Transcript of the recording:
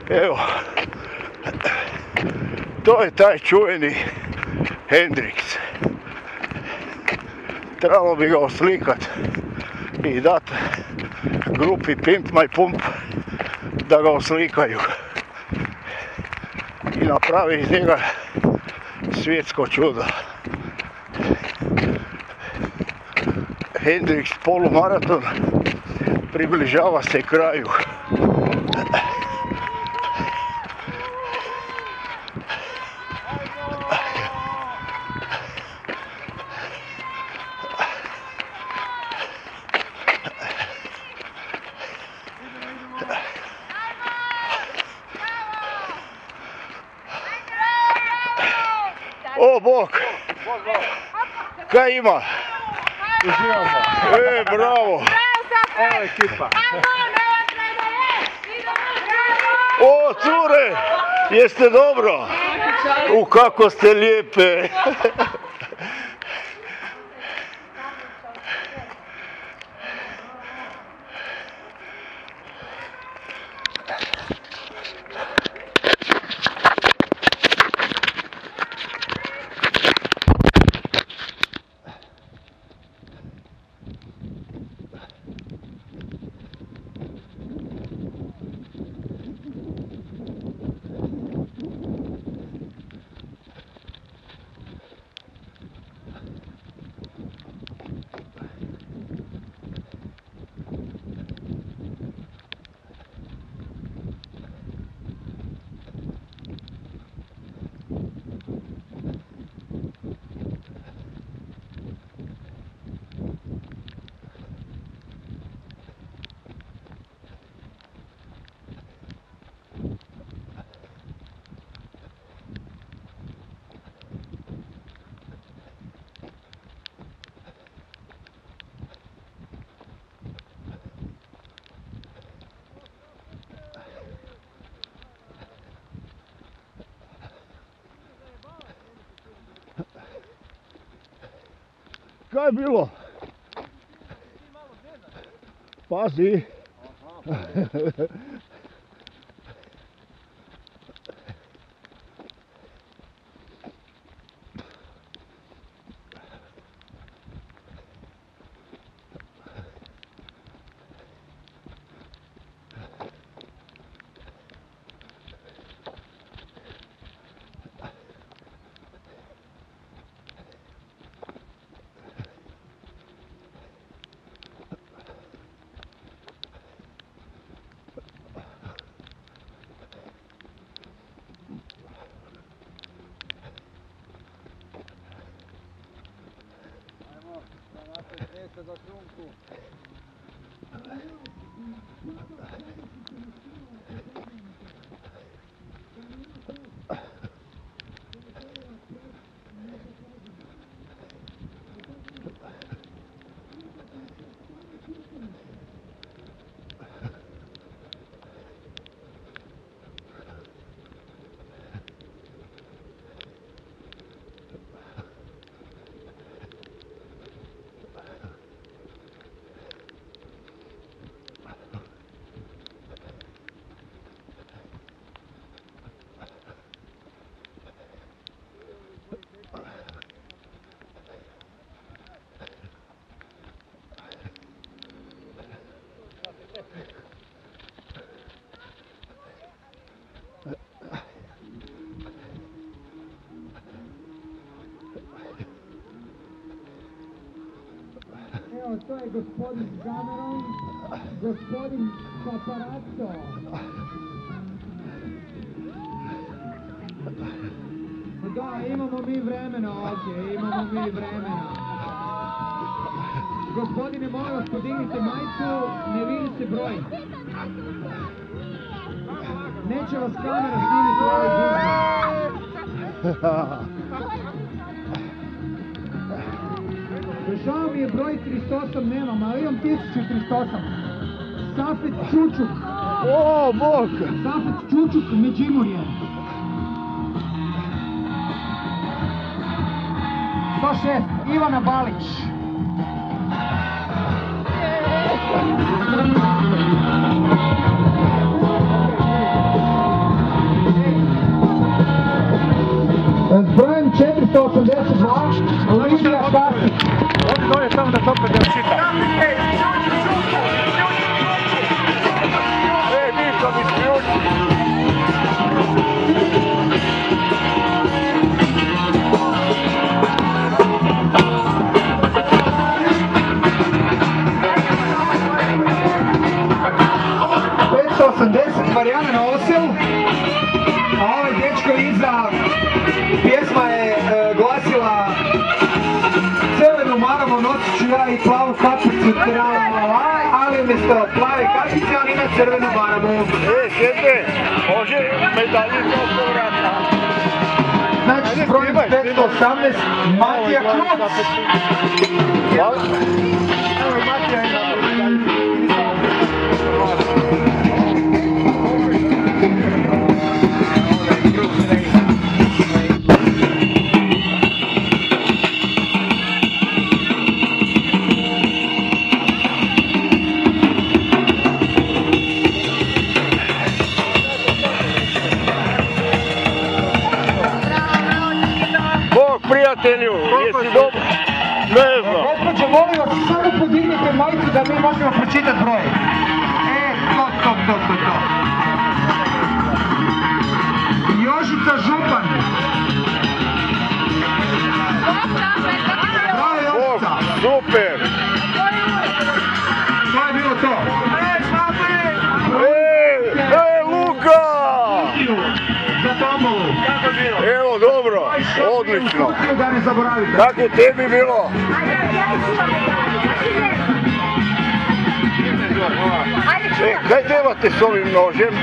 Evo, to je taj čuveni Hendrix. Trebalo bi ga oslikat i dat grupi Pimp My Pump da ga oslikaju i napravi iz njega svjetsko čudo. Hendrix polumaraton približava se kraju. O, Bog! Kaj ima? Uživamo. Bravo! Evo ekipa. O, cure! Jeste dobro? Kako ste lijepe! Kaj je bilo? Pazi! Do šunku. Evo, to je gospodin s kamerom, gospodin Paparazzo. Da, imamo mi vremena ovdje, imamo mi vremena. Gospodine, molim vas, podignite majicu, ne vidi se broj. Neće vas kamera snimiti u ovoj gužbi. Žao mi je broj 38 nemam, ali imam 1038. Safet Čučuk. O, Bog! Safet Čučuk, Međimurje. 106, Ivana Balić. štapi. Oni dolje tamo da tope da šita. Nisam isključio. Marijana na oselu, a ovaj dečko iza, pjesma je glasila crvenu maramu nosit ću ja i plavu kapicu, ali umjesto plave kapice on ima crvenu maramu. Sjede, može medalje za povrata. Znači, s brojem 518, Matija Kruc. Hvala. Evo Matija je na prijatelju, jesi dobro? Ne znam. Gospođo, molim vas, samo podignite majicu da mi možemo pročitati broj. To. Jožica Župan. Bravo Jožica. Super. To je bilo to. Luka! Za Tamolu. Evo, dobro, odlično. Da ne zaboravite. Kako tebi bilo? Kaj trebate s ovim nožem?